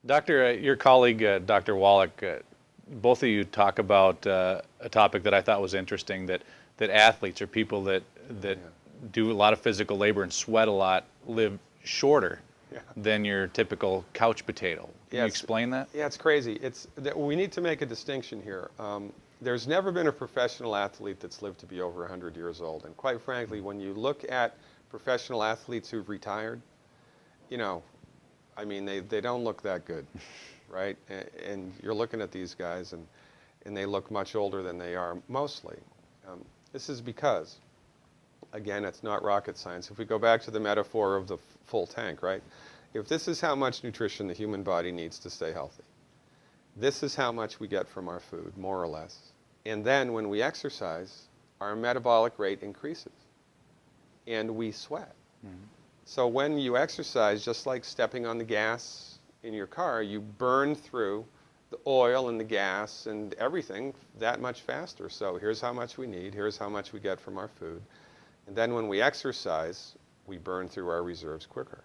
Doctor, your colleague, Dr. Wallach, both of you talk about a topic that I thought was interesting, that athletes or people that Yeah. do a lot of physical labor and sweat a lot live shorter Yeah. than your typical couch potato. Can Yeah, you explain that? it's crazy. We need to make a distinction here. There's never been a professional athlete that's lived to be over 100 years old. And quite frankly, when you look at professional athletes who've retired, you know, I mean, they don't look that good, right? And you're looking at these guys, and they look much older than they are mostly. This is because, again, it's not rocket science. If we go back to the metaphor of the full tank, right? If this is how much nutrition the human body needs to stay healthy, this is how much we get from our food, more or less. And then when we exercise, our metabolic rate increases, and we sweat. So when you exercise, just like stepping on the gas in your car, you burn through the oil and the gas and everything that much faster. So here's how much we need, here's how much we get from our food. And then when we exercise, we burn through our reserves quicker.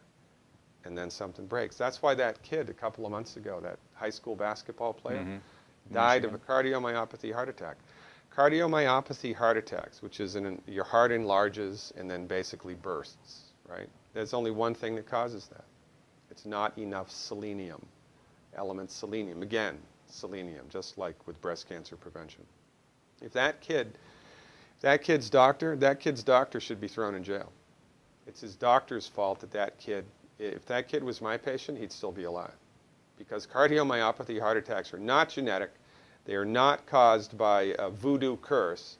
And then something breaks. That's why that kid a couple of months ago, that high school basketball player, died of a cardiomyopathy heart attack. Cardiomyopathy heart attacks, which is your heart enlarges and then basically bursts, right? There's only one thing that causes that. It's not enough selenium, element selenium. Again, selenium, just like with breast cancer prevention. If that kid's doctor should be thrown in jail. It's his doctor's fault that kid, if that kid was my patient, he'd still be alive. Because cardiomyopathy heart attacks are not genetic. They are not caused by a voodoo curse.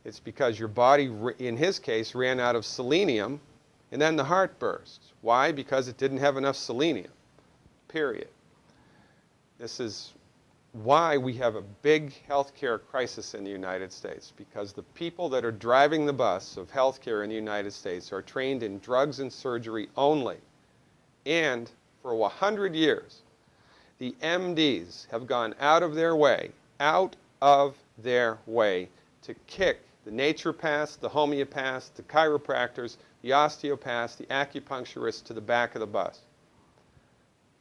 It's because your body, in his case, ran out of selenium, and then the heart burst. Why? Because it didn't have enough selenium, period. This is why we have a big healthcare crisis in the United States, because the people that are driving the bus of healthcare in the United States are trained in drugs and surgery only. And for 100 years, the MDs have gone out of their way to kick the naturopaths, the homeopaths, the chiropractors, the osteopaths, the acupuncturists to the back of the bus.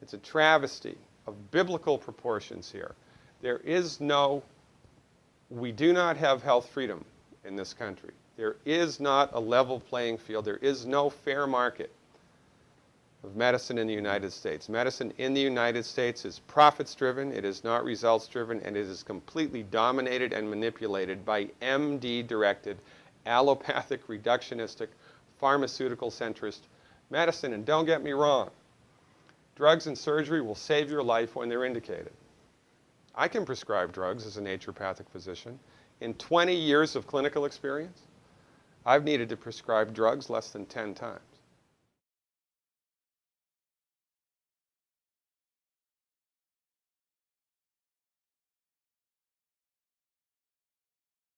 It's a travesty of biblical proportions here. We do not have health freedom in this country. There is not a level playing field. There is no fair market of medicine in the United States. Medicine in the United States is profits-driven, it is not results-driven, and it is completely dominated and manipulated by MD-directed, allopathic, reductionistic, pharmaceutical-centrist medicine. And don't get me wrong, drugs and surgery will save your life when they're indicated. I can prescribe drugs as a naturopathic physician. In 20 years of clinical experience, I've needed to prescribe drugs less than 10 times.